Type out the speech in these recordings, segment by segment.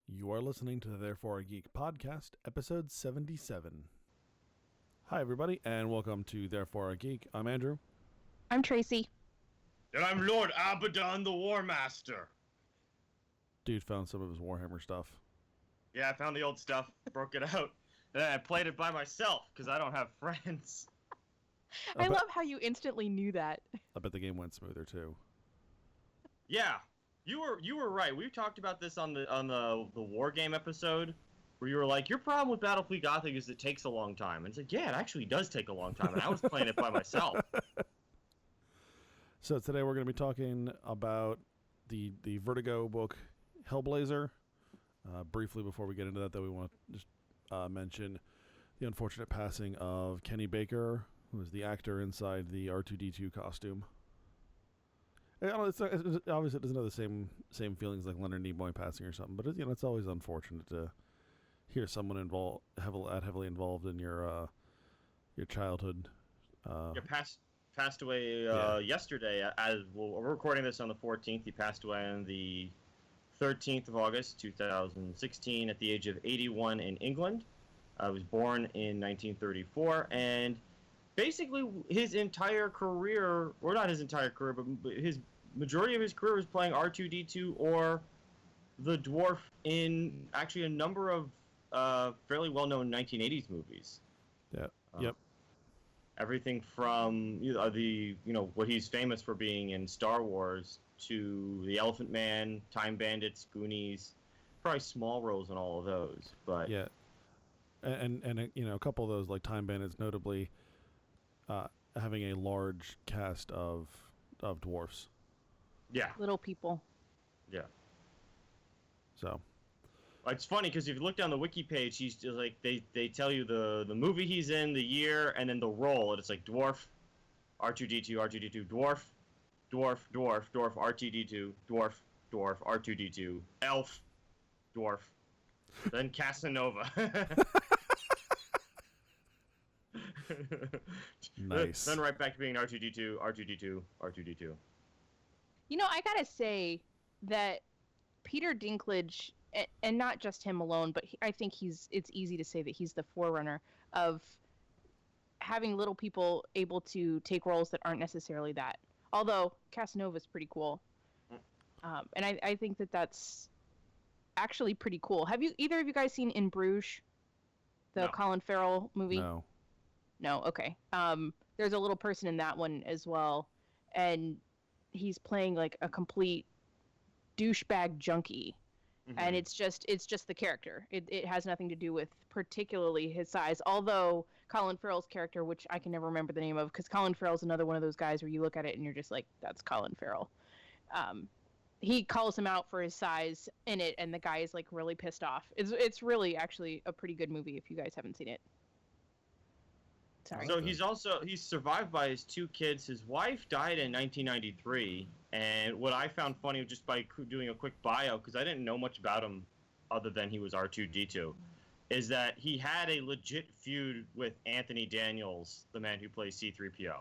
You are listening to the Therefore a Geek podcast, episode 77. Hi, everybody, and welcome to Therefore a Geek. I'm Andrew. I'm Tracy. And I'm Lord Abaddon the War Master. Dude found some of his Warhammer stuff. Yeah, I found the old stuff, broke it out, and then I played it by myself, because I don't have friends. I love how you instantly knew that. I bet the game went smoother, too. Yeah, you were right. We talked about this on the War Game episode, where you were like, your problem with Battlefleet Gothic is it takes a long time. And it's like, yeah, it actually does take a long time, and I was playing it by myself. So today we're going to be talking about the Vertigo book, Hellblazer. Briefly, before we get into that, though, we want to just mention the unfortunate passing of Kenny Baker, who was the actor inside the R2-D2 costume. Obviously, it doesn't have the same feelings like Leonard Nimoy passing or something, but it's always unfortunate to hear someone heavily involved in your childhood. Passed away yesterday. We're recording this on the 14th. He passed away on the 13th of August, 2016, at the age of 81 in England. He was born in 1934, and basically his entire career, or not his entire career, but his majority of his career was playing R2-D2 or the dwarf in actually a number of fairly well-known 1980s movies. Yeah. Yep. Everything from what he's famous for being in Star Wars to The Elephant Man, Time Bandits, Goonies, probably small roles in all of those. But yeah, and a couple of those like Time Bandits, notably having a large cast of dwarfs. Yeah, Little people. yeah. So It's funny because if you look down the wiki page, he's just like they tell you the movie he's in, the year, and then the role, and it's like dwarf, R2-D2, dwarf, R2-D2, dwarf, R2-D2, elf, dwarf, then Casanova. nice. Then right back to being R2-D2. You know, I gotta say that Peter Dinklage, and not just him alone, but I think it's easy to say that he's the forerunner of having little people able to take roles that aren't necessarily that. Although Casanova's pretty cool. And I think that's actually pretty cool. Have either of you guys seen In Bruges? The Colin Farrell movie? No. No, okay. There's a little person in that one as well, and he's playing like a complete douchebag junkie, and it's just the character. It has nothing to do with particularly his size. Although Colin Farrell's character, which I can never remember the name of, because Colin Farrell's another one of those guys where you look at it and you're just like, that's Colin Farrell. He calls him out for his size in it, and the guy is like really pissed off. It's really actually a pretty good movie if you guys haven't seen it. Sorry. So he's survived by his two kids. His wife died in 1993, and what I found funny just by doing a quick bio, because I didn't know much about him other than he was R2-D2, is that he had a legit feud with Anthony Daniels, the man who plays C-3PO.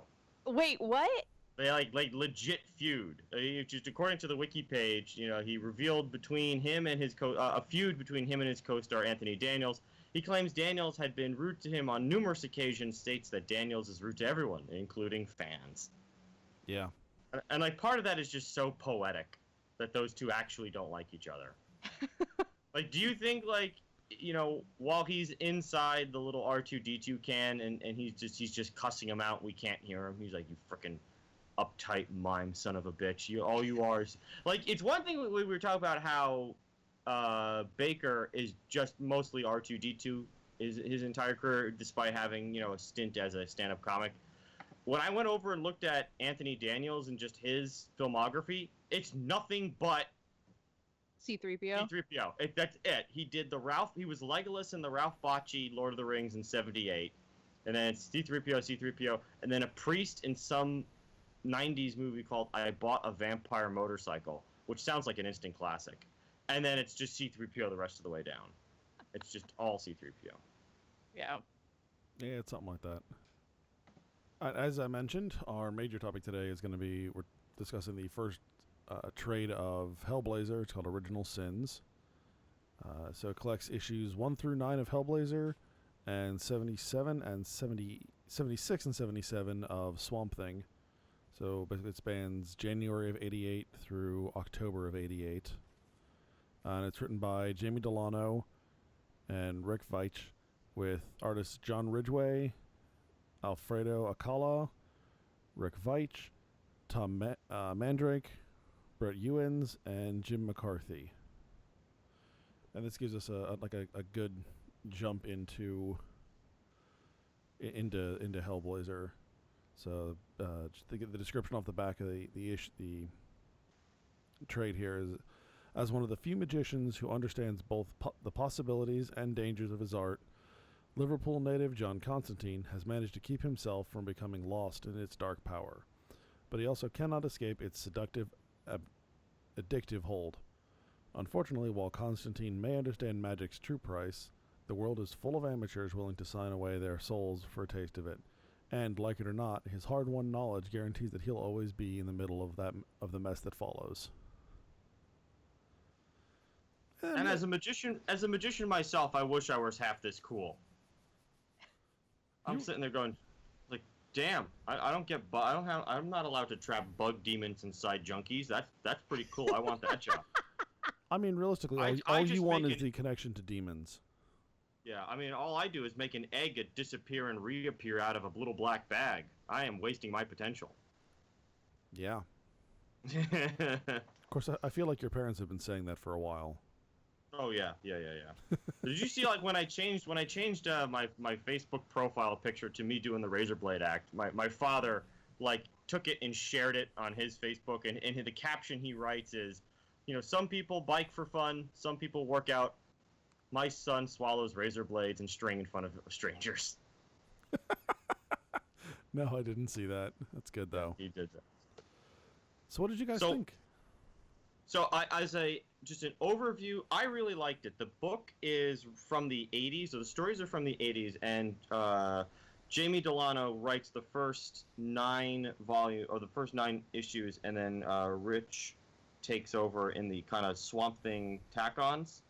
Wait, what? They like legit feud. Just according to the wiki page, he revealed between him and his a feud between him and his co-star Anthony Daniels. He claims Daniels had been rude to him on numerous occasions, states that Daniels is rude to everyone, including fans. Yeah. And like part of that is just so poetic that those two actually don't like each other. Like, do you think while he's inside the little R2-D2 can and he's just cussing him out, we can't hear him. He's like, you frickin' uptight mime son of a bitch. All you are is like, it's one thing we were talking about how Baker is just mostly R2-D2 his entire career, despite having a stint as a stand-up comic. When I went over and looked at Anthony Daniels and just his filmography, it's nothing but C-3PO. C-3PO. That's it. He did he was Legolas in the Ralph Bakshi Lord of the Rings in '78, and then it's C-3PO, and then a priest in some '90s movie called I Bought a Vampire Motorcycle, which sounds like an instant classic. And then it's just C-3PO the rest of the way down. It's just all C-3PO. Yeah. Yeah, it's something like that. As I mentioned, our major topic today is going to be, we're discussing the first trade of Hellblazer. It's called Original Sins. So it collects issues 1 through 9 of Hellblazer, and 77 and 76 and 77 of Swamp Thing. So basically it spans January of 88 through October of 88. And it's written by Jamie Delano and Rick Veitch, with artists John Ridgway, Alfredo Acala, Rick Veitch, Tom Mandrake, Brett Ewins, and Jim McCarthy. And this gives us a good jump into Hellblazer. So just to get the description off the back of the trade here is, as one of the few magicians who understands both the possibilities and dangers of his art, Liverpool native John Constantine has managed to keep himself from becoming lost in its dark power. But he also cannot escape its seductive, addictive hold. Unfortunately, while Constantine may understand magic's true price, the world is full of amateurs willing to sign away their souls for a taste of it. And, like it or not, his hard-won knowledge guarantees that he'll always be in the middle of the mess that follows. And as a magician myself, I wish I was half this cool. I'm sitting there going, like, damn, I'm not allowed to trap bug demons inside junkies. That's pretty cool. I want that job. I mean, realistically, all you want is the connection to demons. Yeah, I mean, all I do is make an egg disappear and reappear out of a little black bag. I am wasting my potential. Yeah. Of course, I feel like your parents have been saying that for a while. Oh yeah. Did you see, like, when I changed my Facebook profile picture to me doing the razor blade act? My father, like, took it and shared it on his Facebook, and the caption he writes is, some people bike for fun, some people work out. My son swallows razor blades and string in front of strangers. No, I didn't see that. That's good, though. He did that. So what did you guys think? So just an overview, I really liked it. The book is from the 80s, or the stories are from the 80s, and Jamie Delano writes the first 9 issues, and then Rich takes over in the kind of Swamp Thing tack-ons.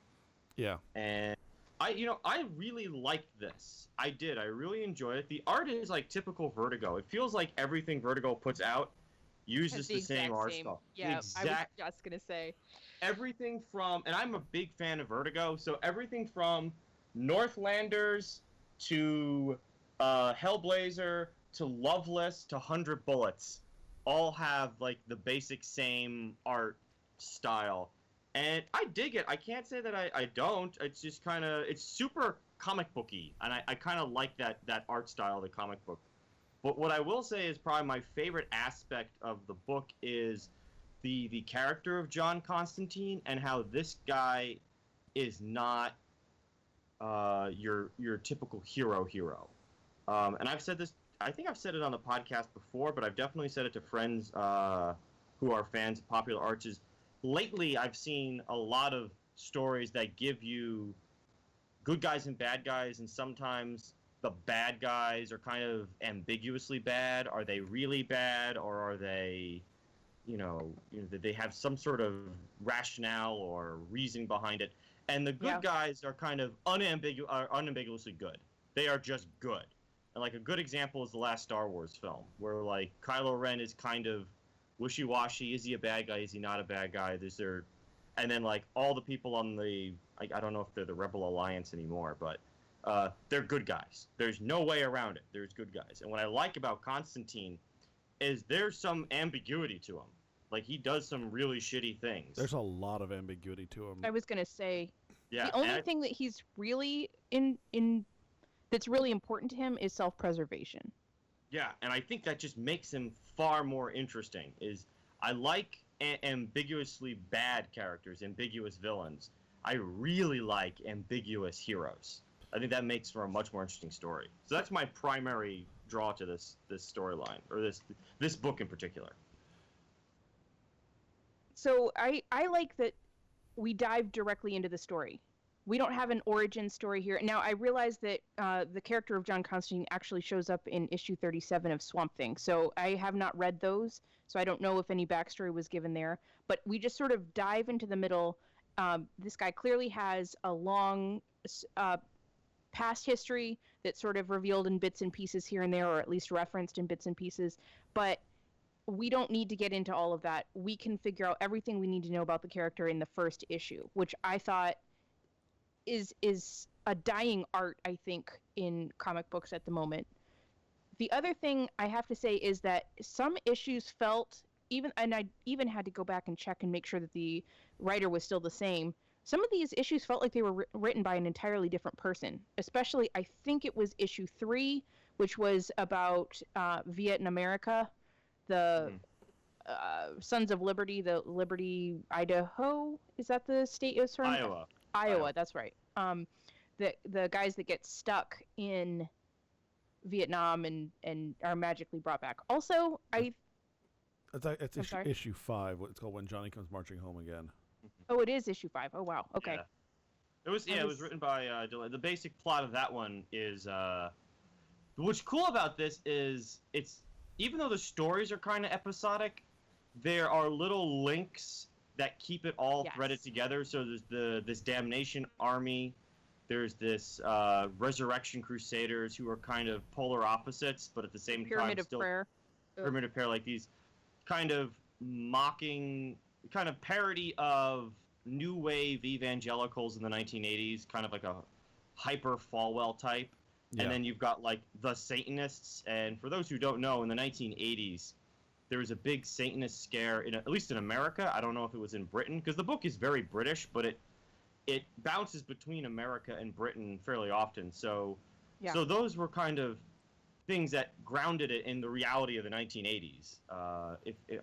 Yeah. And I really liked this. I did. I really enjoyed it. The art is like typical Vertigo. It feels like everything Vertigo puts out uses the same art style. Yeah, I was just going to say. Everything from, and I'm a big fan of Vertigo, so everything from Northlanders to Hellblazer to Loveless to 100 Bullets all have like the basic same art style. And I dig it. I can't say that I don't. It's just kind of, it's super comic booky, and I kind of like that art style of the comic book. But what I will say is probably my favorite aspect of the book is the character of John Constantine, and how this guy is not your typical hero. And I've said this, I think I've said it on the podcast before, but I've definitely said it to friends who are fans of popular arts. Lately, I've seen a lot of stories that give you good guys and bad guys, and sometimes the bad guys are kind of ambiguously bad. Are they really bad, or are they, they have some sort of rationale or reason behind it? And the good guys are kind of unambiguously good. They are just good. And like a good example is the last Star Wars film, where like Kylo Ren is kind of wishy-washy. Is he a bad guy? Is he not a bad guy? And then like all the people on the, I don't know if they're the Rebel Alliance anymore, but they're good guys. There's no way around it. There's good guys. And what I like about Constantine is there's some ambiguity to him. Like, he does some really shitty things. There's a lot of ambiguity to him. I was going to say, yeah, the only thing that he's really in that's really important to him is self-preservation. Yeah, and I think that just makes him far more interesting. I like ambiguously bad characters, ambiguous villains. I really like ambiguous heroes. I think that makes for a much more interesting story. So that's my primary draw to this storyline, or this book in particular. So I like that we dive directly into the story. We don't have an origin story here. Now, I realize that the character of John Constantine actually shows up in issue 37 of Swamp Thing. So I have not read those, so I don't know if any backstory was given there. But we just sort of dive into the middle, This guy clearly has a long past history that's sort of revealed in bits and pieces here and there, or at least referenced in bits and pieces. But we don't need to get into all of that. We can figure out everything we need to know about the character in the first issue, which I thought is a dying art, I think, in comic books at the moment. The other thing I have to say is that some issues felt, and I even had to go back and check and make sure that the writer was still the same. Some of these issues felt like they were written by an entirely different person. Especially, I think it was issue 3, which was about Viet in America, the Sons of Liberty, the Liberty, Idaho. Is that the state is from? Iowa, that's right. The guys that get stuck in Vietnam and are magically brought back. Also, it's issue 5. It's called When Johnny Comes Marching Home Again. Oh, it is issue 5. Oh, wow. Okay. Yeah. It was written by the basic plot of that one is what's cool about this is it's, even though the stories are kind of episodic, there are little links that keep it all threaded together. So there's this damnation army. There's this Resurrection Crusaders who are kind of polar opposites, but at the same Pyramid time of Prayer. Pyramid of Prayer, like these kind of mocking, kind of parody of new wave evangelicals in the 1980s, kind of like a hyper Falwell type. Yeah. And then you've got like the Satanists. And for those who don't know, in the 1980s, there was a big Satanist scare, at least in America. I don't know if it was in Britain, because the book is very British, but it bounces between America and Britain fairly often. So those were kind of things that grounded it in the reality of the 1980s.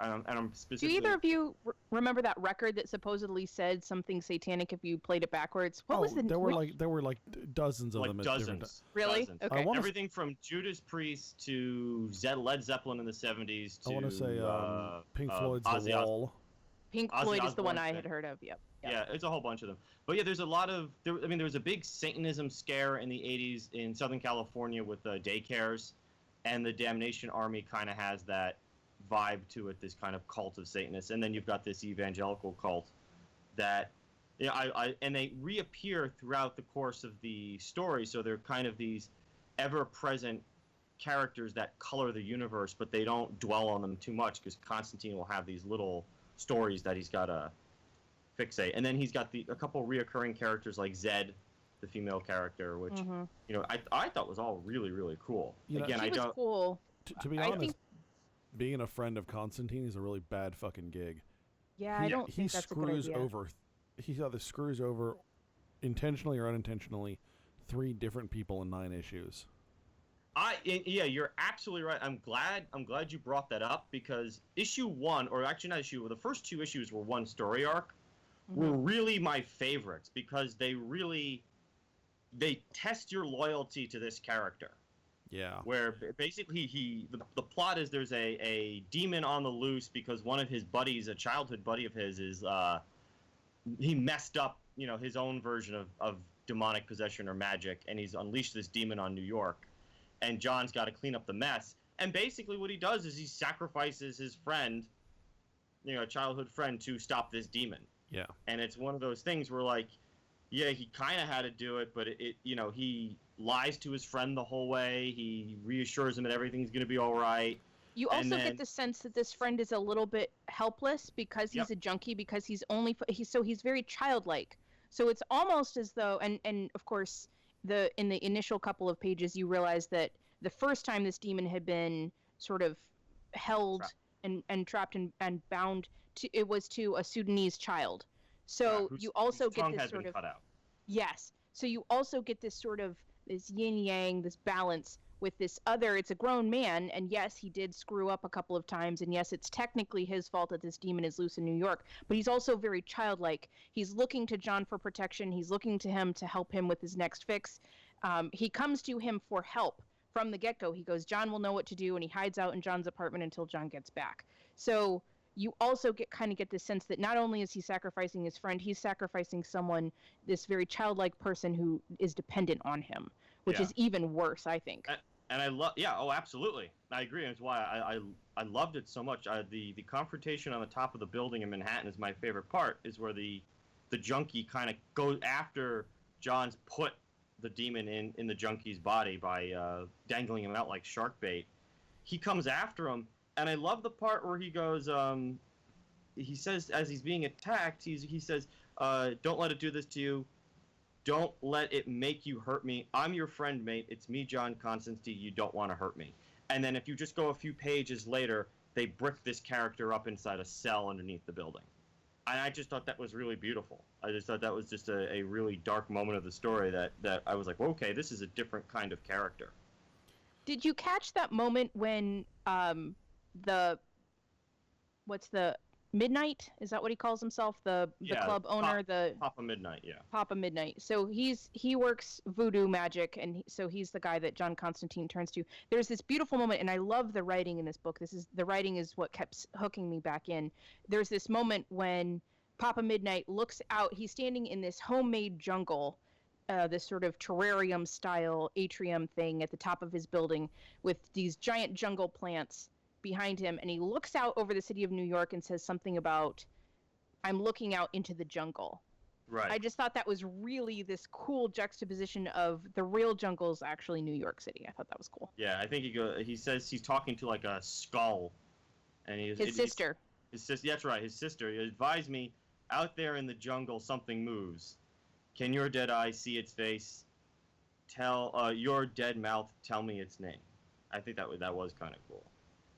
I'm specifically... Do either of you remember that record that supposedly said something satanic if you played it backwards? What was the... There were like dozens of them. Dozens. Really? Dozens. Okay. Everything from Judas Priest to Led Zeppelin in the 70s to... I want to say Pink Floyd's The Wall. Pink Floyd is the one I had heard of, yep. Yeah, it's a whole bunch of them. But yeah, there's a lot of... there was a big Satanism scare in the 80s in Southern California with daycares, and the Damnation Army kind of has that vibe to it, this kind of cult of Satanists. And then you've got this evangelical cult that... and they reappear throughout the course of the story, so they're kind of these ever-present characters that color the universe, but they don't dwell on them too much, because Constantine will have these little stories that he's got to fixate. And then he's got a couple reoccurring characters like Zed, the female character, which I thought was all really, really cool. Again, she was cool. To be honest, being a friend of Constantine is a really bad fucking gig. Yeah, I don't think that's a good idea. He either screws over, intentionally or unintentionally, 3 different people in 9 issues. You're absolutely right. I'm glad you brought that up, because issue 1, or actually not issue, the first 2 issues were one story arc, were really my favorites, because they test your loyalty to this character. Yeah. Where basically the plot is there's a demon on the loose because one of his buddies, a childhood buddy of his, is he messed up, his own version of demonic possession or magic, and he's unleashed this demon on New York. And John's got to clean up the mess. And basically what he does is he sacrifices his friend, a childhood friend, to stop this demon. Yeah. And it's one of those things where, like, yeah, he kind of had to do it, but he lies to his friend the whole way. He reassures him that everything's going to be all right. You also get the sense that this friend is a little bit helpless because he's a junkie, because he's very childlike. So it's almost as though, and of course, in the initial couple of pages, you realize that the first time this demon had been sort of held and trapped and bound, it was to a Sudanese child. So you also get this sort of cut out. Yes. So you also get this sort of this yin yang, this balance with this other. It's a grown man, and yes, he did screw up a couple of times, and yes, it's technically his fault that this demon is loose in New York. But he's also very childlike. He's looking to John for protection. He's looking to him to help him with his next fix. He comes to him for help from the get-go. He goes, John will know what to do, and he hides out in John's apartment until John gets back. So you also get this sense that not only is he sacrificing his friend, he's sacrificing someone, this very childlike person who is dependent on him, which is even worse, I think. And I love, absolutely. I agree. That's why I loved it so much. The confrontation on the top of the building in Manhattan is my favorite part, is where the the junkie kind of goes after John's put the demon in the junkie's body by dangling him out like shark bait. He comes after him, and I love the part where he goes, he says, as he's being attacked, he says, don't let it do this to you. Don't let it make you hurt me. I'm your friend, mate. It's me, John Constantine. You don't want to hurt me. And then if you just go a few pages later, they brick this character up inside a cell underneath the building. And I just thought that was really beautiful. I just thought that was just a really dark moment of the story that I was like, well, okay, this is a different kind of character. Did you catch that moment when what's the Midnight? Is that what he calls himself? The club owner, Papa Midnight, yeah. Papa Midnight. So he works voodoo magic, and so he's the guy that John Constantine turns to. There's this beautiful moment, and I love the writing in this book. The writing is what kept hooking me back in. There's this moment when Papa Midnight looks out. He's standing in this homemade jungle, this sort of terrarium style atrium thing at the top of his building with these giant jungle plants behind him, and he looks out over the city of New York and says something about, I'm looking out into the jungle. Right. I just thought that was really this cool juxtaposition of the real jungle's actually New York City. I thought that was cool. Yeah, I think he says he's talking to like a skull, and his sister. His sister. That's right. His sister. He advised me, out there in the jungle something moves. Can your dead eye see its face? Tell your dead mouth tell me its name. I think that was kind of cool.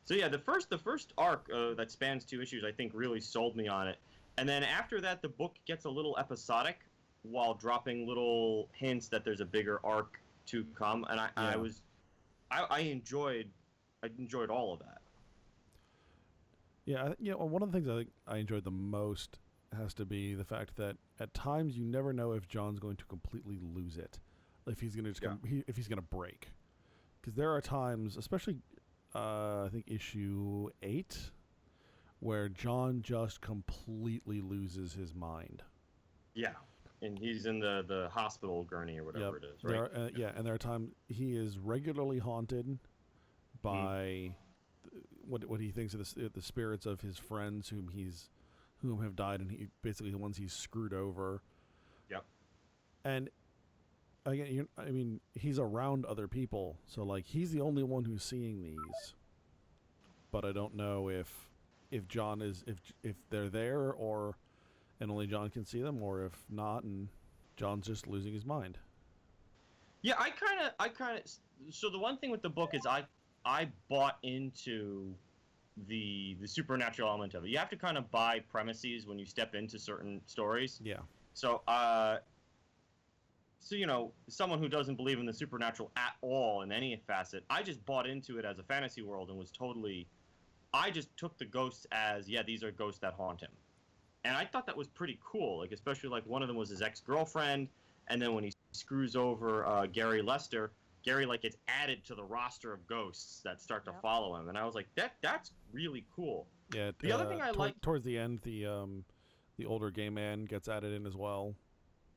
So yeah, the first arc that spans 2 issues, I think, really sold me on it. And then after that, the book gets a little episodic, while dropping little hints that there's a bigger arc to come. And I enjoyed all of that. Yeah, one of the things I think I enjoyed the most has to be the fact that at times you never know if John's going to completely lose it, if he's going to if he's going to break, because there are times, especially. I think issue 8, where John just completely loses his mind. Yeah, and he's in the hospital gurney or whatever it is, right? And there are times he is regularly haunted by what he thinks of the spirits of his friends whom have died, and he basically the ones he's screwed over. Yep. And again, he's around other people, so like he's the only one who's seeing these. But I don't know if John is if they're there, and only John can see them, or if not, and John's just losing his mind. Yeah, I kind of. So the one thing with the book is I bought into the supernatural element of it. You have to kind of buy premises when you step into certain stories. Yeah. So someone who doesn't believe in the supernatural at all in any facet, I just bought into it as a fantasy world and was totally. I just took the ghosts as, these are ghosts that haunt him. And I thought that was pretty cool, like especially like one of them was his ex-girlfriend, and then when he screws over Gary Lester, Gary like gets added to the roster of ghosts that start to follow him, and I was like, that's really cool. Yeah. The other thing I like towards the end, the older gay man gets added in as well.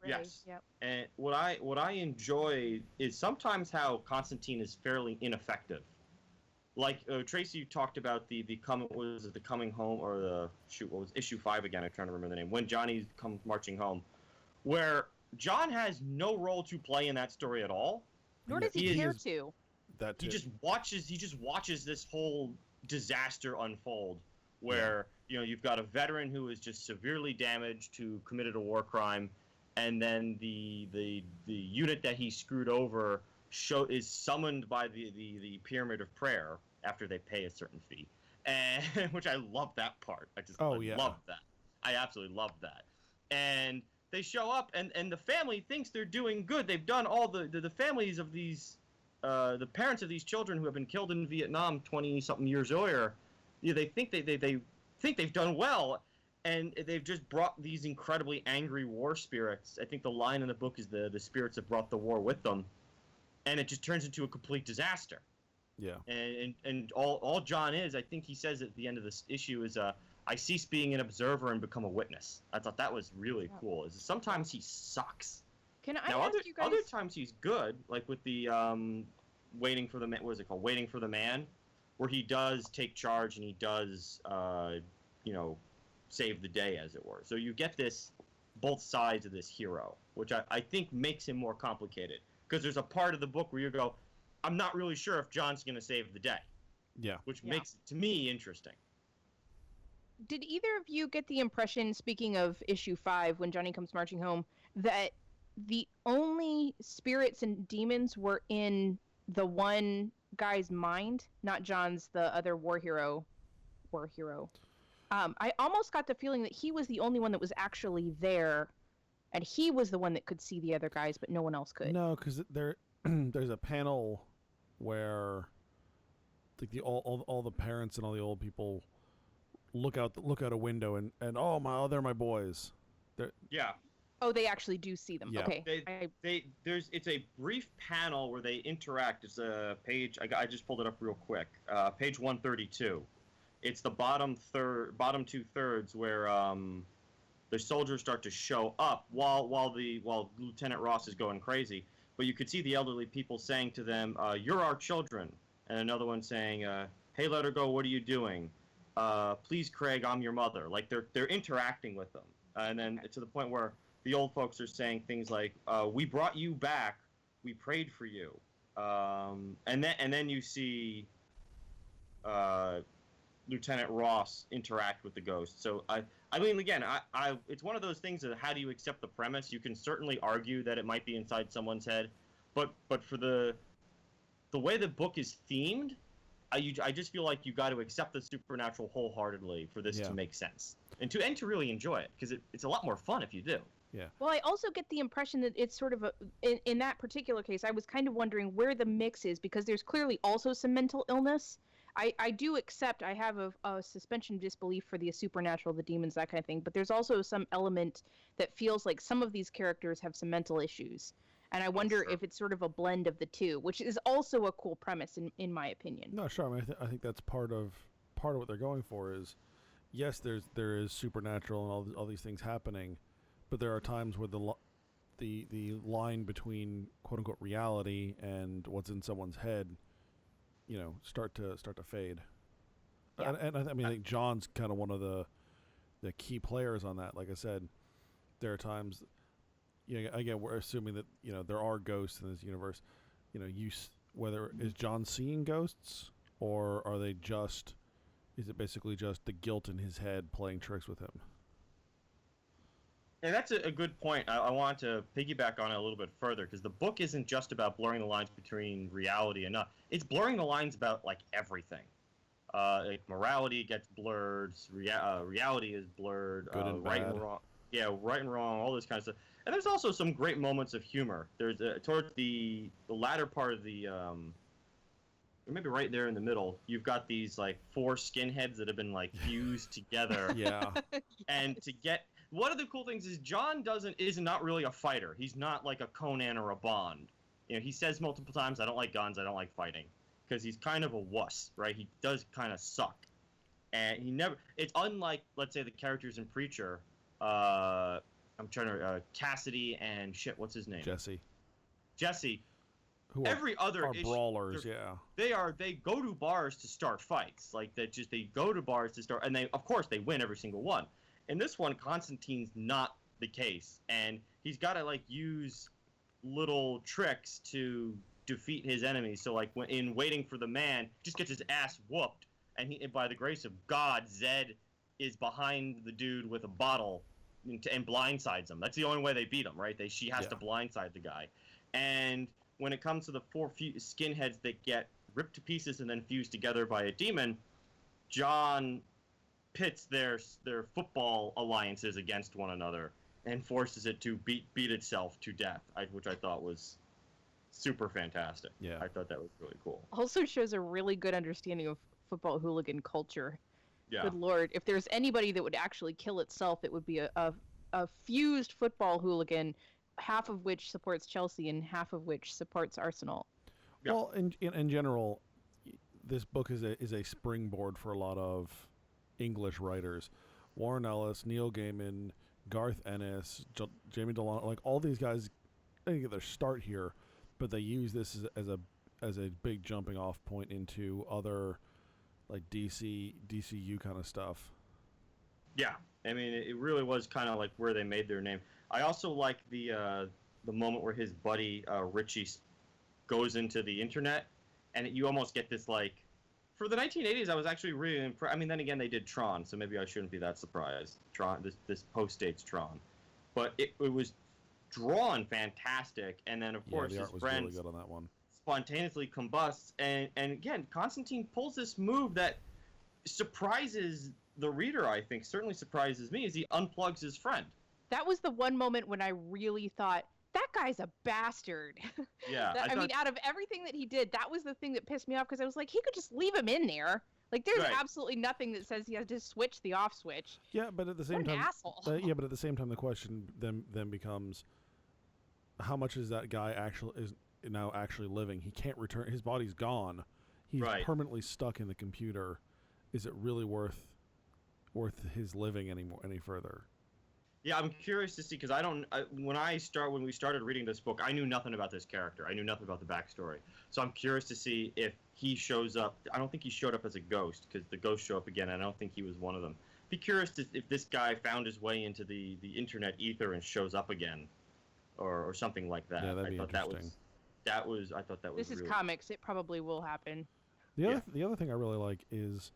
Really? Yes. Yep. And what I enjoy is sometimes how Constantine is fairly ineffective. Like Tracy talked about the coming home, or what was issue 5 again? I'm trying to remember the name. When Johnny comes marching home, where John has no role to play in that story at all. Nor does he care to. That too. He just watches this whole disaster unfold, where you've got a veteran who is just severely damaged, who committed a war crime, and then the unit that he screwed over is summoned by the Pyramid of Prayer after they pay a certain fee, and which I love that part. Love that. I absolutely love that. And they show up, and the family thinks they're doing good. They've done all the families of these, the parents of these children who have been killed in Vietnam 20-something years earlier. They think they think they've done well, and they've just brought these incredibly angry war spirits. I think the line in the book is the spirits have brought the war with them, and it just turns into a complete disaster. Yeah. And all John is, I think he says at the end of this issue, is I cease being an observer and become a witness. I thought that was really cool. Is sometimes he sucks. Can I ask you guys? Other times he's good, like with the Waiting for the Man. What is it called? Waiting for the Man, where he does take charge and he does save the day, as it were. So you get this both sides of this hero, which I think makes him more complicated. Because there's a part of the book where you go, I'm not really sure if John's going to save the day. Yeah. Which makes it, to me, interesting. Did either of you get the impression, speaking of issue 5, when Johnny comes marching home, that the only spirits and demons were in the one guy's mind, not John's, the other war hero? I almost got the feeling that he was the only one that was actually there, and he was the one that could see the other guys, but no one else could. No, because there's a panel where like all the parents and all the old people look out a window and they're my boys. Yeah. Oh, they actually do see them. Yeah. Okay. It's a brief panel where they interact. It's a page. I just pulled it up real quick. Page 132. It's the bottom 2/3 where the soldiers start to show up while Lieutenant Ross is going crazy. But you could see the elderly people saying to them, "You're our children," and another one saying, "Hey, let her go. What are you doing? Please, Craig, I'm your mother." Like they're interacting with them, and then to the point where the old folks are saying things like, "We brought you back. We prayed for you," and then you see Lieutenant Ross interact with the ghost. So I mean, again, it's one of those things that how do you accept the premise? You can certainly argue that it might be inside someone's head, but for the way the book is themed, I just feel like you got to accept the supernatural wholeheartedly for this to make sense and to really enjoy it, because it's a lot more fun if you do. Yeah. Well, I also get the impression that it's sort of in that particular case, I was kind of wondering where the mix is, because there's clearly also some mental illness. I do accept, I have a suspension of disbelief for the supernatural, the demons, that kind of thing, but there's also some element that feels like some of these characters have some mental issues. And I wonder if it's sort of a blend of the two, which is also a cool premise in my opinion. No, sure. I mean, I think that's part of what they're going for is, yes, there is supernatural and all these things happening, but there are times where the line between quote unquote reality and what's in someone's head, start to fade. Yeah. And I mean, I think John's kind of one of the key players on that. Like I said, there are times, again, we're assuming that there are ghosts in this universe. Whether is John seeing ghosts, or is it basically just the guilt in his head playing tricks with him? And that's a good point. I want to piggyback on it a little bit further, because the book isn't just about blurring the lines between reality and not. It's blurring the lines about like everything. Like morality gets blurred, reality is blurred, Good and right bad. and wrong. Yeah, right and wrong, all this kind of stuff. And there's also some great moments of humor. There's towards the latter part of the maybe right there in the middle, you've got these like 4 skinheads that have been like fused together. Yeah. And to get one of the cool things is John is not really a fighter. He's not like a Conan or a Bond. He says multiple times, "I don't like guns, I don't like fighting," because he's kind of a wuss, right? He does kind of suck, and it's unlike, let's say, the characters in Preacher. I'm trying to Cassidy and what's his name? Jesse. Who every other issue, brawlers, yeah. They go to bars to start fights, like that. They go to bars to start, and of course they win every single one. In this one, Constantine's not the case, and he's got to like use little tricks to defeat his enemies. So like in Waiting for the Man, just gets his ass whooped, and by the grace of God, Zed is behind the dude with a bottle and blindsides him. That's the only way they beat him, right? She has to blindside the guy. And when it comes to the 4 skinheads that get ripped to pieces and then fused together by a demon, John pits their football alliances against one another and forces it to beat itself to death, which I thought was super fantastic. Yeah, I thought that was really cool. Also shows a really good understanding of football hooligan culture. Yeah. Good Lord, if there's anybody that would actually kill itself, it would be a fused football hooligan, half of which supports Chelsea and half of which supports Arsenal. Yeah. Well, in general, this book is a springboard for a lot of English writers. Warren Ellis, Neil Gaiman, Garth Ennis, Jamie Delano, like all these guys, they get their start here, but they use this as a big jumping off point into other like DCU kind of stuff. Yeah, I mean, it really was kind of like where they made their name. I also like the moment where his buddy Richie goes into the internet, and you almost get this like. For the 1980s, I was actually really impressed. I mean, then again, they did Tron, so maybe I shouldn't be that surprised. Tron, this post-dates Tron, but it was drawn fantastic, and then of course the his art was friend really good on that one. spontaneously combusts, and again, Constantine pulls this move that surprises the reader. I think certainly surprises me, as he unplugs his friend. That was the one moment when I really thought, that guy's a bastard. Yeah, I mean, out of everything that he did, that was the thing that pissed me off, because I was like, he could just leave him in there. Like, there's Right. absolutely nothing that says he has to switch the off switch. Yeah, but at the same What an time, asshole. but at the same time, the question then becomes, how much is that guy now actually living? He can't return. His body's gone. He's Right. permanently stuck in the computer. Is it really worth his living any further? Yeah, I'm curious to see, because when we started reading this book, I knew nothing about this character. I knew nothing about the backstory. So I'm curious to see if he shows up. I don't think he showed up as a ghost, because the ghosts show up again, and I don't think he was one of them. Be curious if this guy found his way into the internet ether and shows up again, or something like that. Yeah, that'd be interesting. I thought that was. This is really... comics. It probably will happen. The other thing I really like is,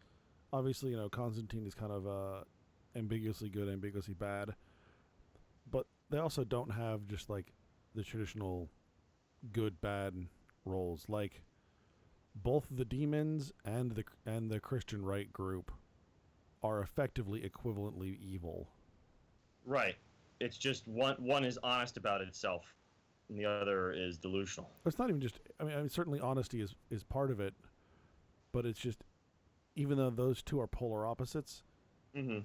obviously, Constantine is kind of ambiguously good, ambiguously bad. But they also don't have just like the traditional good bad roles. Like both the demons and the Christian right group are effectively equivalently evil. Right. It's just one is honest about itself, and the other is delusional. It's not even just. I mean, certainly honesty is part of it, but it's just, even though those two are polar opposites. Mm-hmm.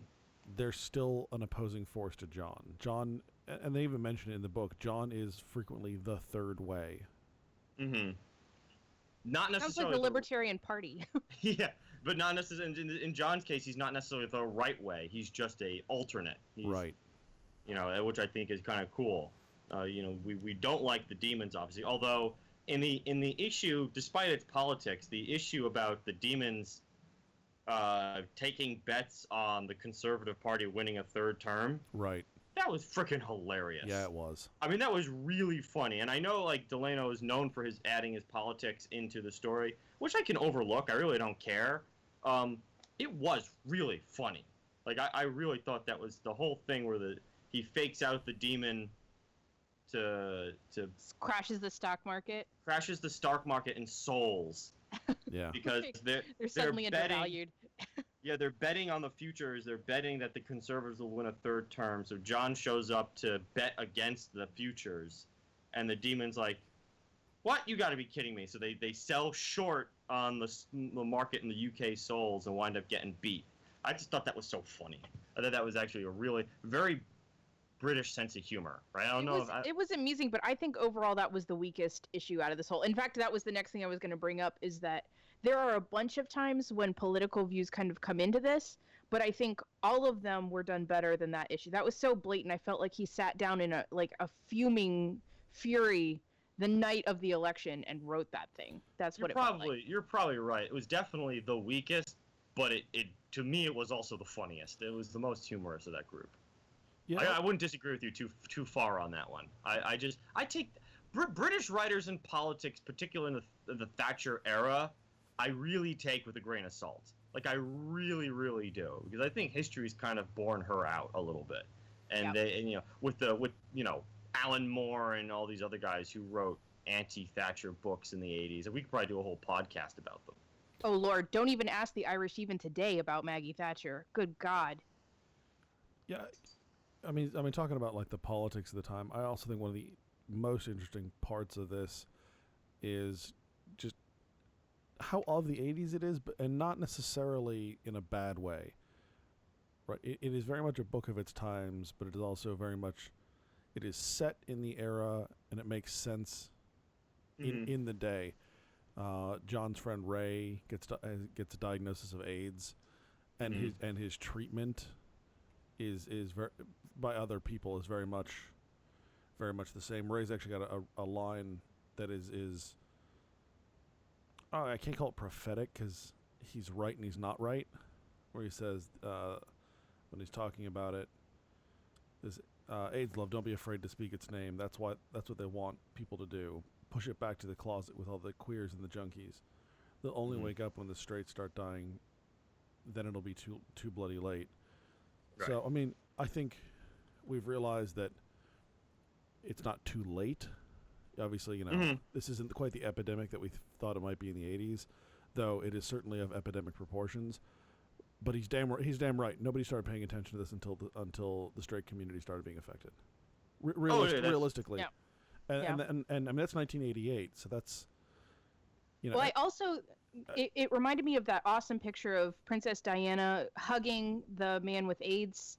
They're still an opposing force to John. John, and they even mention it in the book, John is frequently the third way. Mm-hmm. Not necessarily. Sounds like the Libertarian Party. Yeah, but not necessarily. In John's case, he's not necessarily the right way. He's just a alternate. Right. Which I think is kind of cool. We don't like the demons, obviously. Although in the issue, despite its politics, the issue about the demons taking bets on the Conservative Party winning a third term. Right. That was freaking hilarious. Yeah, it was. I mean, that was really funny. And I know, like, Delano is known for adding his politics into the story, which I can overlook. I really don't care. It was really funny. Like, I really thought that was the whole thing where he fakes out the demon to crashes the stock market. Crashes the stock market in souls. Yeah. Because they're suddenly betting, undervalued. Yeah, they're betting on the futures. They're betting that the Conservatives will win a third term. So John shows up to bet against the futures, and the demon's like, "What? You got to be kidding me!" So they sell short on the market in the UK souls and wind up getting beat. I just thought that was so funny. I thought that was actually a really very British sense of humor, right? It was amusing, but I think overall that was the weakest issue out of this whole. In fact, that was the next thing I was going to bring up, is that there are a bunch of times when political views kind of come into this, but I think all of them were done better than that issue. That was so blatant. I felt like he sat down in a fuming fury the night of the election and wrote that thing. That's what it felt like. You're probably right. It was definitely the weakest, but it to me it was also the funniest. It was the most humorous of that group. Yeah, I wouldn't disagree with you too far on that one. I take British writers in politics, particularly in the Thatcher era, I really take with a grain of salt. Like, I really, really do, because I think history's kind of borne her out a little bit, and with Alan Moore and all these other guys who wrote anti-Thatcher books in the 80s, and we could probably do a whole podcast about them. Oh Lord, don't even ask the Irish even today about Maggie Thatcher. Good God. Yeah. I mean, talking about like the politics of the time, I also think one of the most interesting parts of this is just how of the 80s it is, and not necessarily in a bad way. Right? It is very much a book of its times, but it is also very much, it is set in the era, and it makes sense in the day. John's friend Ray gets a diagnosis of AIDS, and his treatment is very, by other people, is very much the same. Ray's actually got a line that is I can't call it prophetic because he's right and he's not right, where he says when he's talking about it. This AIDS love, don't be afraid to speak its name. That's what they want people to do. Push it back to the closet with all the queers and the junkies. They'll only wake up when the straights start dying. Then it'll be too bloody late. Right. So, I mean, I think we've realized that it's not too late. Obviously, this isn't quite the epidemic that we thought it might be in the 80s, though it is certainly of epidemic proportions. But he's damn right. Nobody started paying attention to this until the straight community started being affected. Realistically. Yeah. And I mean, that's 1988, so that's, Well, I also, it reminded me of that awesome picture of Princess Diana hugging the man with AIDS,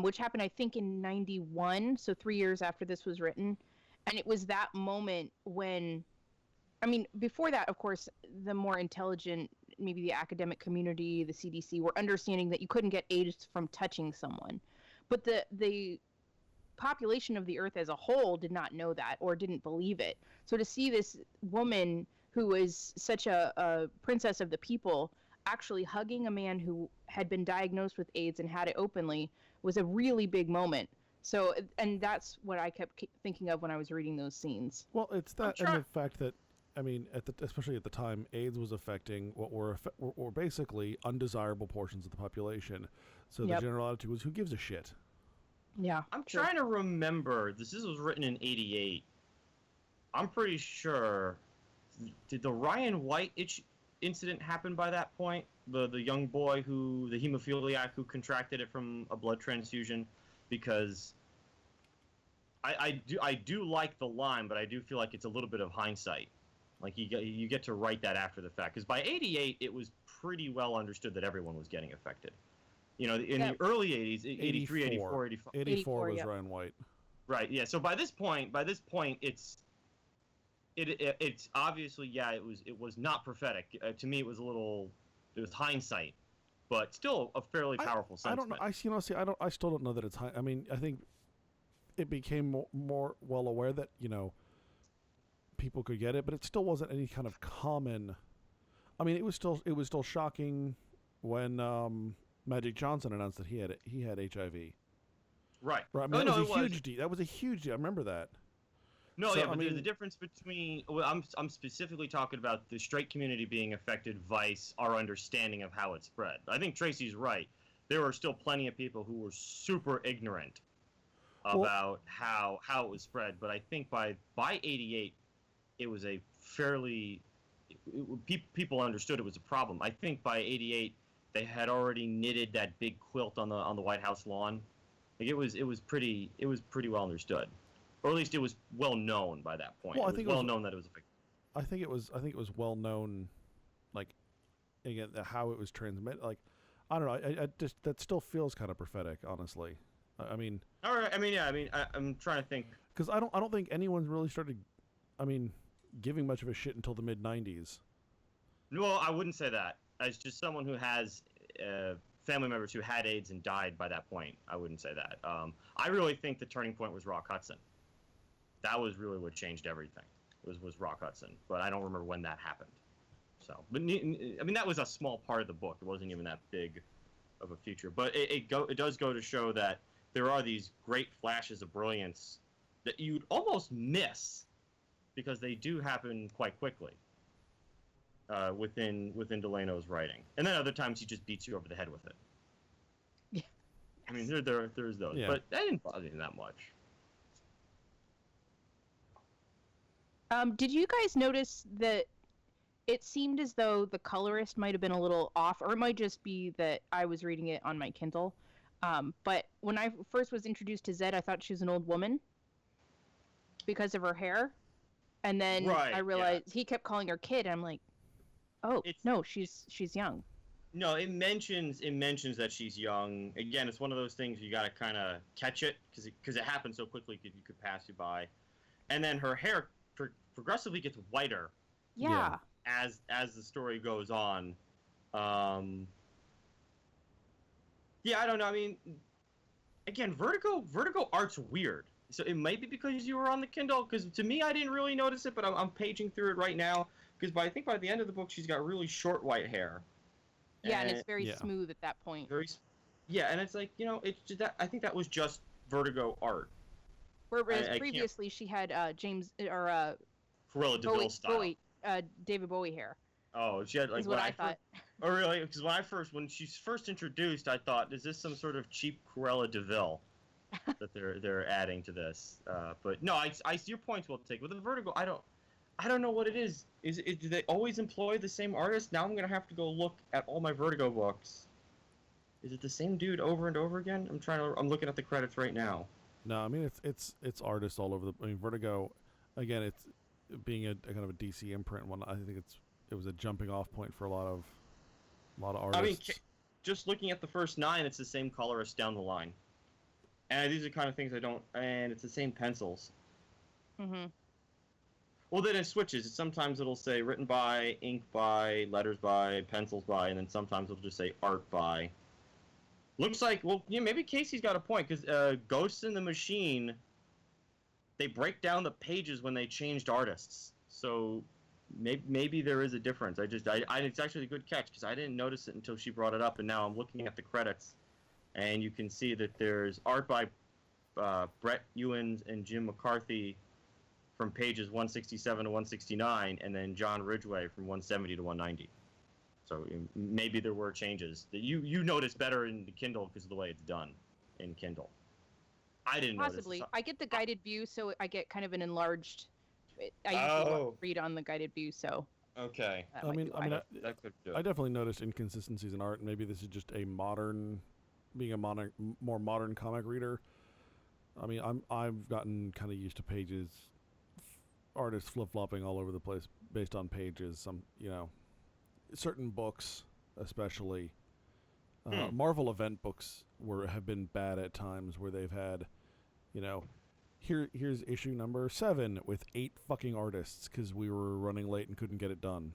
which happened, I think, in 91, so 3 years after this was written. And it was that moment when, I mean, before that, of course, the more intelligent, maybe the academic community, the CDC, were understanding that you couldn't get AIDS from touching someone. But the population of the Earth as a whole did not know that or didn't believe it. So to see this woman who was such a princess of the people actually hugging a man who had been diagnosed with AIDS and had it openly was a really big moment. So, and that's what I kept thinking of when I was reading those scenes. Well, it's that and the fact that, I mean, especially at the time, AIDS was affecting what were basically undesirable portions of the population. So the general attitude was, who gives a shit? Yeah. I'm trying to remember. This was written in 88. I'm pretty sure. Did the Ryan White incident happen by that point? The young boy the hemophiliac who contracted it from a blood transfusion? Because I do like the line, but I do feel like it's a little bit of hindsight. Like you get to write that after the fact. Because by 88, it was pretty well understood that everyone was getting affected. In the early 80s, 83, 84, 85. 84 was Ryan White. Right, yeah. So by this point, it's obviously, it was not prophetic. To me, it was hindsight, but still a fairly powerful sentiment. I don't know. I still don't know that it's high. I mean, I think it became more well aware that, people could get it, but it still wasn't any kind of common. I mean, it was still shocking when Magic Johnson announced that he had HIV. Right. I mean, that was a huge deal. That was a huge deal. I remember that. No, so, but there's a difference between. Well, I'm specifically talking about the straight community being affected, vice our understanding of how it spread. I think Tracy's right. There were still plenty of people who were super ignorant about how it was spread. But I think by 88, it was a fairly people understood it was a problem. I think by 88, they had already knitted that big quilt on the White House lawn. Like it was pretty well understood. Or at least it was well known by that point. Well, I think it was well known that it was a fake. I think it was well known, like, again, how it was transmitted. Like, I don't know. I just that still feels kind of prophetic, honestly. I mean. All right. I mean, yeah. I mean, I'm trying to think. Because I don't think anyone really started, giving much of a shit until the mid '90s. Well, I wouldn't say that. As just someone who has family members who had AIDS and died by that point, I wouldn't say that. I really think the turning point was Rock Hudson. That was really what changed everything. Was Rock Hudson, but I don't remember when that happened. So, but I mean, that was a small part of the book. It wasn't even that big of a feature. But it does go to show that there are these great flashes of brilliance that you'd almost miss because they do happen quite quickly within Delano's writing. And then other times he just beats you over the head with it. Yeah. I mean, there's those, but that didn't bother me that much. Did you guys notice that it seemed as though the colorist might have been a little off, or it might just be that I was reading it on my Kindle. But when I first was introduced to Zed, I thought she was an old woman because of her hair. And then I realized he kept calling her kid, and I'm like, oh, no, she's young. No, it mentions that she's young. Again, it's one of those things you got to kind of catch it because it happens so quickly you could pass you by. And then her hair progressively gets whiter. Yeah. As the story goes on. Yeah, I don't know. I mean, again, Vertigo art's weird. So it might be because you were on the Kindle, because to me, I didn't really notice it, but I'm paging through it right now, because I think by the end of the book, she's got really short white hair. Yeah, and it's very smooth at that point. Yeah, and it's like, it's just that I think that was just Vertigo art. Whereas I can't previously she had James or Cruella DeVille style. David Bowie hair. Oh, she had like Is what I thought. Oh, really? Because when she's first introduced, I thought, is this some sort of cheap Cruella DeVille that they're adding to this? But no, I see your points. Well taken. With the Vertigo, I don't know what it is. Do they always employ the same artist? Now I'm gonna have to go look at all my Vertigo books. Is it the same dude over and over again? I'm looking at the credits right now. No, I mean it's artists all over the. I mean Vertigo, again, it's being a kind of a DC imprint one. I think it was a jumping off point for a lot of artists. I mean, just looking at the first 9, it's the same colorist down the line, and these are kind of things I don't. And it's the same pencils. Mm-hmm. Well, then it switches. Sometimes it'll say written by, ink by, letters by, pencils by, and then sometimes it'll just say art by. Looks like, well, maybe Casey's got a point, because Ghosts in the Machine, they break down the pages when they changed artists. So maybe there is a difference. It's actually a good catch, because I didn't notice it until she brought it up, and now I'm looking at the credits, and you can see that there's art by Brett Ewins and Jim McCarthy from pages 167 to 169, and then John Ridgway from 170 to 190. So maybe there were changes that you notice better in the Kindle because of the way it's done in Kindle. I didn't Possibly. notice. I get the guided view, so I get kind of an enlarged. I usually read on the guided view, so. Okay. I definitely noticed inconsistencies in art, and maybe this is just being a more modern comic reader. I mean, I've gotten kind of used to pages, artists flip flopping all over the place based on pages. Some certain books, especially Marvel event books, have been bad at times where they've had, here's issue number 7 with 8 fucking artists because we were running late and couldn't get it done.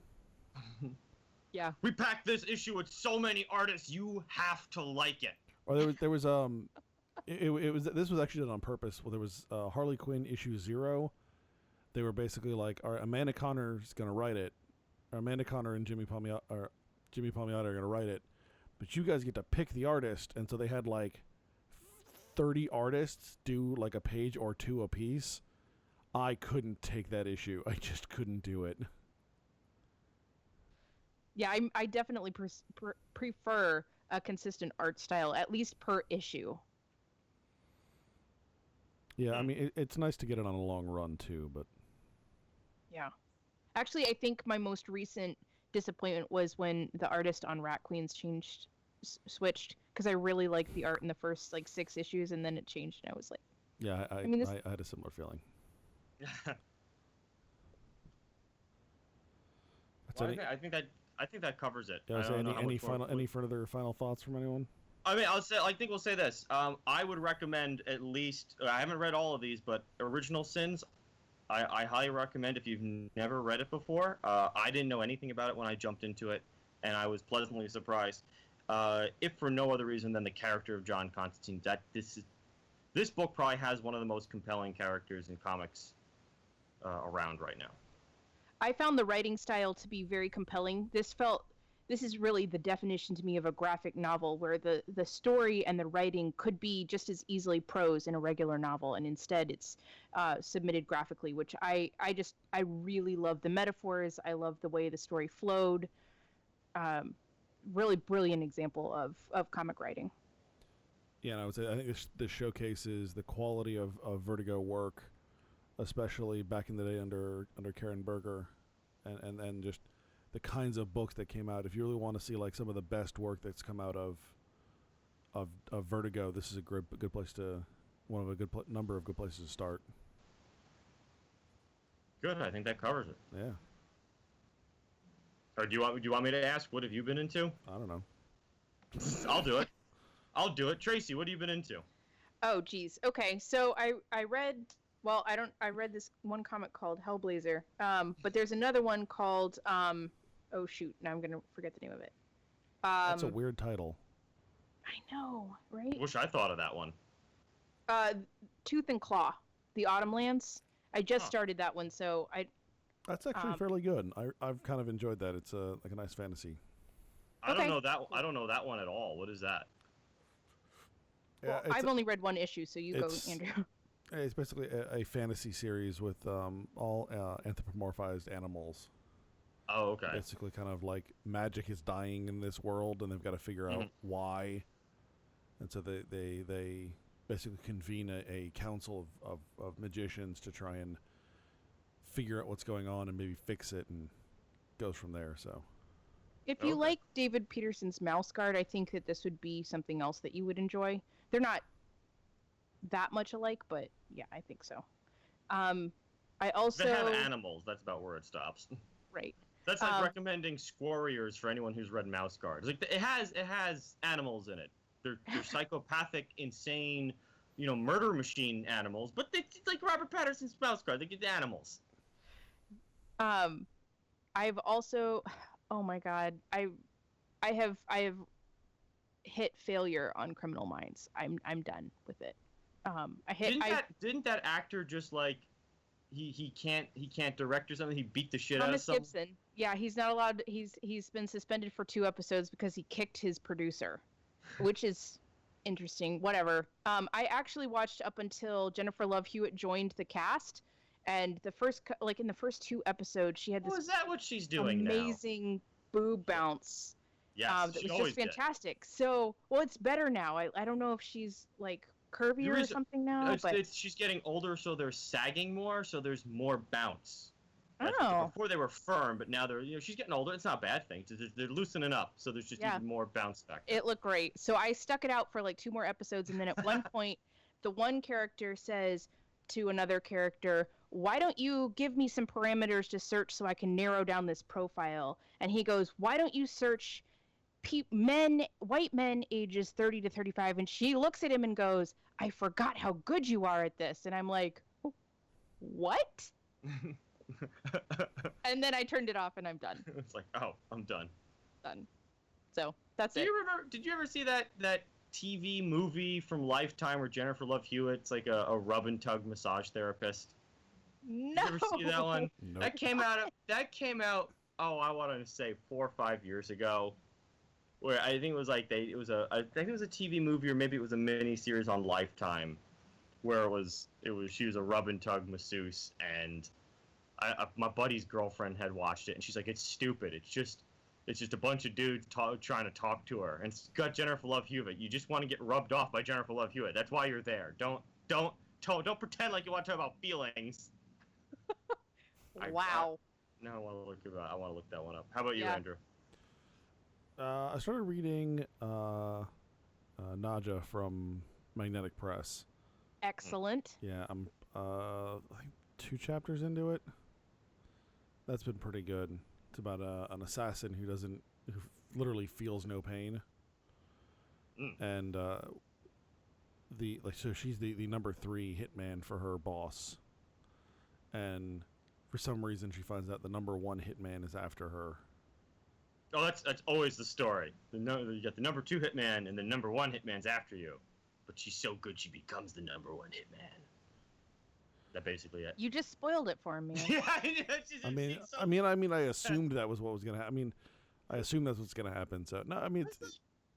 Yeah. We packed this issue with so many artists, you have to like it. Or there was this was actually done on purpose. Well, there was Harley Quinn issue 0. They were basically like, all right, Amanda Connor's gonna write it. Amanda Connor and Jimmy Palmiotti are going to write it, but you guys get to pick the artist, and so they had like 30 artists do like a page or 2 a piece. I couldn't take that issue. I just couldn't do it. Yeah, I definitely prefer a consistent art style, at least per issue. Yeah, I mean, it's nice to get it on a long run too, but... Yeah. Actually, I think my most recent disappointment was when the artist on Rat Queens switched, because I really liked the art in the first 6 issues, and then it changed, and I was like, yeah, I had a similar feeling. I think that covers it. Yeah, any further final thoughts from anyone? I mean, I think we'll say this. I would recommend at least. I haven't read all of these, but Original Sins. I highly recommend if you've never read it before. I didn't know anything about it when I jumped into it, and I was pleasantly surprised. If for no other reason than the character of John Constantine, this book probably has one of the most compelling characters in comics around right now. I found the writing style to be very compelling. This is really the definition to me of a graphic novel, where the story and the writing could be just as easily prose in a regular novel, and instead it's submitted graphically, which I really love the metaphors. I love the way the story flowed. Really brilliant example of comic writing. Yeah, and I would say I think this showcases the quality of Vertigo work, especially back in the day under Karen Berger, and just the kinds of books that came out. If you really want to see some of the best work that's come out of Vertigo, this is a good place to number of good places to start. Good, I think that covers it. Yeah. Or do you want me to ask what have you been into? I don't know. I'll do it. Tracy, what have you been into? Oh, geez. Okay, so I read. Well, I read this one comic called Hellblazer, but there's another one called, oh shoot, now I'm going to forget the name of it. That's a weird title. I know, right? Wish I thought of that one. Tooth and Claw, The Autumn Lands. I just started that one, so That's actually fairly good. I've kind of enjoyed that. It's a nice fantasy. I don't know that one at all. What is that? Well, I've only read one issue, so you go, Andrew. It's basically a fantasy series with all anthropomorphized animals. Oh, okay. Basically, kind of like magic is dying in this world, and they've got to figure out why. And so they basically convene a council of magicians to try and figure out what's going on and maybe fix it, and goes from there. So, if you like David Peterson's Mouse Guard, I think that this would be something else that you would enjoy. They're not that much alike, but yeah, I think so. I also... They have animals. That's about where it stops. Right. That's like recommending Squarriors for anyone who's read Mouse Guard. Like it has animals in it. They're psychopathic, insane, murder machine animals. But it's like Robert Patterson's Mouse Guard. They get the animals. I've also, oh my God, I have hit failure on Criminal Minds. I'm done with it. Didn't that actor just like he can't direct or something? He beat the shit out of someone. Thomas Gibson. Yeah, he's not allowed. He's been suspended for 2 episodes because he kicked his producer, which is interesting. Whatever. I actually watched up until Jennifer Love Hewitt joined the cast, and in the first 2 episodes, she had this. Oh, is that what she's doing amazing boob bounce. Yes, that was just fantastic. Did. So, it's better now. I don't know if she's like curvier or something now, but she's getting older, so they're sagging more, so there's more bounce. Before they were firm, but now they're she's getting older. It's not a bad thing. They're loosening up, so there's just even more bounce factor. It looked great. So I stuck it out for like 2 more episodes, and then at one point, the one character says to another character, "Why don't you give me some parameters to search so I can narrow down this profile?" And he goes, "Why don't you search white men ages 30 to 35?" And she looks at him and goes, "I forgot how good you are at this." And I'm like, what? And then I turned it off and I'm done. It's like, oh, I'm done. Done. So that's it. Did you ever see that TV movie from Lifetime where Jennifer Love Hewitt's like a rub and tug massage therapist? No. Did you ever see that one? Nope. That came out. Oh, I want to say 4 or 5 years ago. Where I think it was like I think it was a TV movie, or maybe it was a mini series on Lifetime, where she was a rub and tug masseuse, and my buddy's girlfriend had watched it, and she's like, "It's stupid. It's just a bunch of dudes trying to talk to her, and it's got Jennifer Love Hewitt. You just want to get rubbed off by Jennifer Love Hewitt. That's why you're there. Don't pretend like you want to talk about feelings." Wow. I want to look that one up. How about you, Andrew? I started reading Naja from Magnetic Press. Excellent. Yeah, I'm I think 2 chapters into it. That's been pretty good. It's about an assassin who literally feels no pain. And so she's the number 3 hitman for her boss. And for some reason she finds out the number 1 hitman is after her. Oh, that's always the story. You got the number 2 hitman, and the number 1 hitman's after you. But she's so good, she becomes the number 1 hitman. That basically it. You just spoiled it for me. Yeah, I assumed that was what was gonna happen. I assume that's what's gonna happen. So no,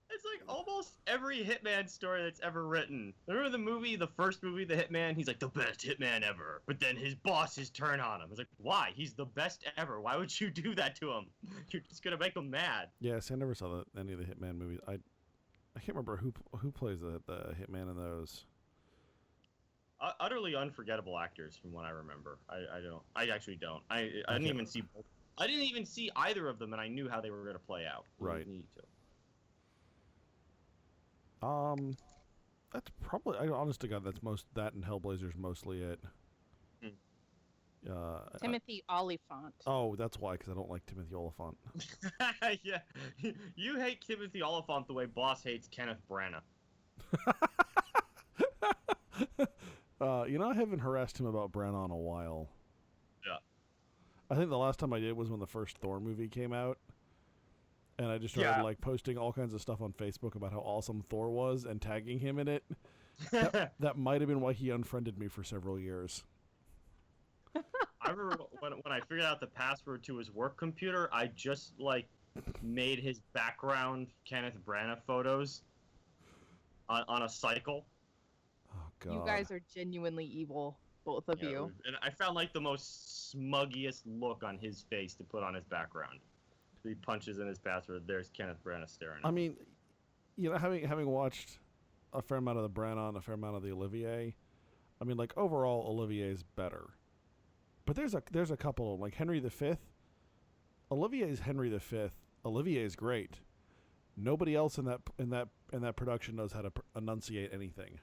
it's like almost every hitman story that's ever written. Remember the first movie, The Hitman? He's like the best hitman ever, but then his bosses turn on him. It's like, why? He's the best ever. Why would you do that to him? You're just gonna make him mad. Yes, I never saw any of the Hitman movies. I can't remember who plays the hitman in those. Utterly unforgettable actors from what I remember. I actually don't. I didn't even see. I didn't even see either of them, and I knew how they were going to play out. Right. Need to. That's probably. Honest to God, that and Hellblazer's mostly it. Timothy Olyphant. Oh, that's why, because I don't like Timothy Olyphant. Yeah, you hate Timothy Olyphant the way Boss hates Kenneth Branagh. I haven't harassed him about Branagh in a while. Yeah. I think the last time I did was when the first Thor movie came out. And I just started posting all kinds of stuff on Facebook about how awesome Thor was and tagging him in it. That might have been why he unfriended me for several years. I remember when I figured out the password to his work computer, I just made his background Kenneth Branagh photos. on a cycle. Oh God. You guys are genuinely evil, both of you. And I found like the most smuggiest look on his face to put on his background. He punches in his password. There's Kenneth Branagh staring at him. I mean, you know, having watched a fair amount of the Branagh, a fair amount of the Olivier, I mean, like overall, Olivier's better. But there's a couple like Henry V. Olivier's Henry V. Olivier's great. Nobody else in that production knows how to enunciate anything.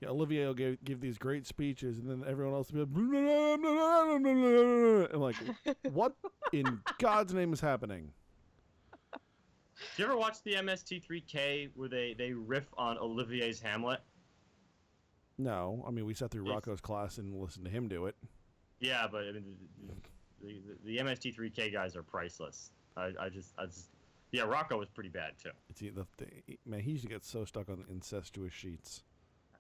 Yeah, Olivier will give these great speeches, and then everyone else will be like, and like, what in God's name is happening? Did you ever watch the MST3K where they riff on Olivier's Hamlet? No, I mean we sat through Rocco's class and listened to him do it. Yeah, but I mean, the MST3K guys are priceless. I just yeah, Rocco was pretty bad too. Man, he used to get so stuck on incestuous sheets.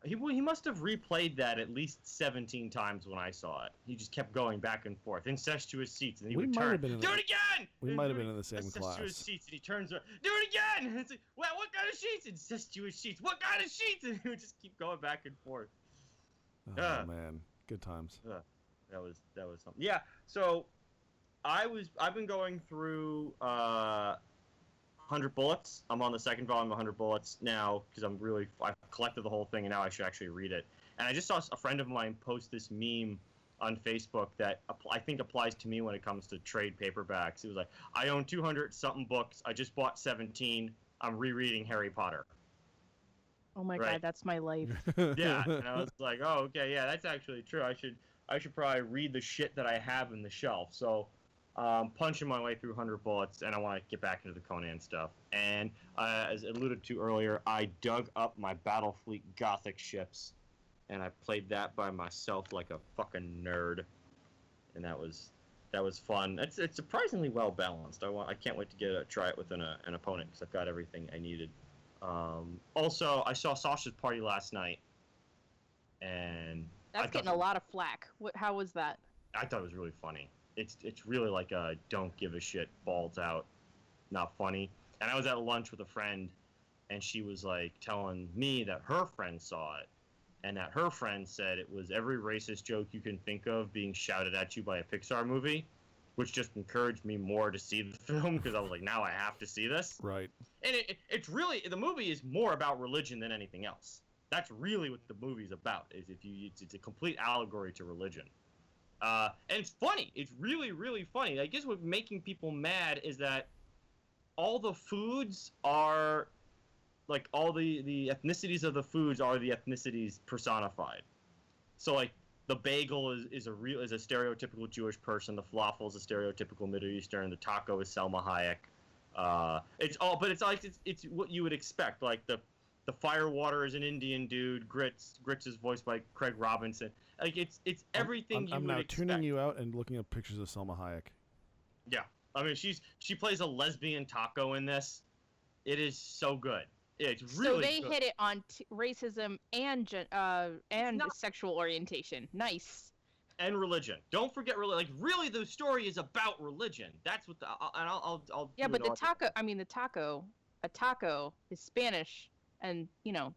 He must have replayed that at least 17 times when I saw it. He just kept going back and forth. Incestuous seats, and he would turn. Do it again! We might have been in the same class. Incestuous sheets, and he turns around. Do it again! And it's like, well, what kind of sheets? Incestuous sheets. What kind of sheets? And he would just keep going back and forth. Oh man, good times. That was something. Yeah. So, I've been going through 100 Bullets. I'm on the second volume of 100 Bullets now because I've collected the whole thing and now I should actually read it. And I just saw a friend of mine post this meme on Facebook that I think applies to me when it comes to trade paperbacks. It was like, I own 200 something books. I just bought 17. I'm rereading Harry Potter. Oh my God, that's my life. Yeah, and I was like, oh, okay, yeah, that's actually true. I should probably read the shit that I have in the shelf. So, punching my way through 100 Bullets, and I want to get back into the Conan stuff. And as alluded to earlier, I dug up my Battlefleet Gothic ships, and I played that by myself like a fucking nerd, and that was fun. It's surprisingly well balanced. I can't wait to try it with an opponent because I've got everything I needed. Also, I saw Sasha's Party last night, and that's getting a lot of flack. How was that? I thought it was really funny. It's really like a don't give a shit, balls out, not funny. And I was at lunch with a friend, and she was like telling me that her friend saw it, and that her friend said it was every racist joke you can think of being shouted at you by a Pixar movie, which just encouraged me more to see the film because I was like, now I have to see this. Right. And it's really, the movie is more about religion than anything else. That's really what the movie's about. It's a complete allegory to religion. And it's funny. It's really, really funny. I guess what's making people mad is that all the foods are, like, all the ethnicities of the foods are the ethnicities personified. So, like, the bagel is a stereotypical Jewish person. The falafel is a stereotypical Middle Eastern. The taco is Selma Hayek. It's what you would expect. Like, the firewater is an Indian dude. Grits is voiced by Craig Robinson. Like it's everything I'm you now would expect. tuning you out and looking up pictures of Selma Hayek. Yeah, I mean she plays a lesbian taco in this. It is so good. It's really so they good. hit it on racism and sexual orientation. Nice. And religion. Don't forget religion. Like really, the story is about religion. That's what I'll. Yeah, but the taco. I mean, a taco is Spanish, and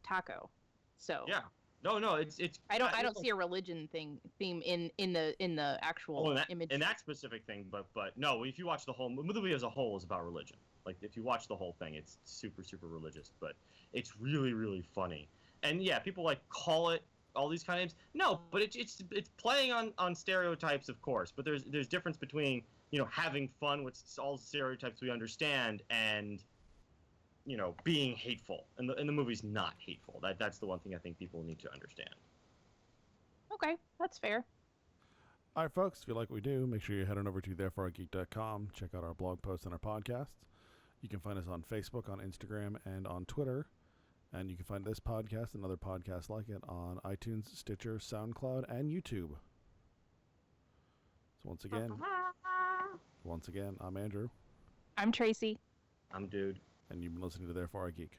taco. So. Yeah. No, it's. I don't see a religion theme in the actual image. In that specific thing, but no, if you watch the whole movie as a whole is about religion. Like if you watch the whole thing, it's super super religious, but it's really really funny. And yeah, people like call it all these kind of names. No, but it's playing on stereotypes, of course. But there's difference between having fun with all stereotypes we understand and being hateful, and the movie's not hateful. That's the one thing I think people need to understand. Okay, that's fair. All right, folks, if you like what we do, make sure you head on over to thereforegeek.com. Check out our blog posts and our podcasts. You can find us on Facebook, on Instagram, and on Twitter. And you can find this podcast and other podcasts like it on iTunes, Stitcher, SoundCloud, and YouTube. So once again, I'm Andrew. I'm Tracy. I'm Dude. And you've been listening to Therefore I Geek.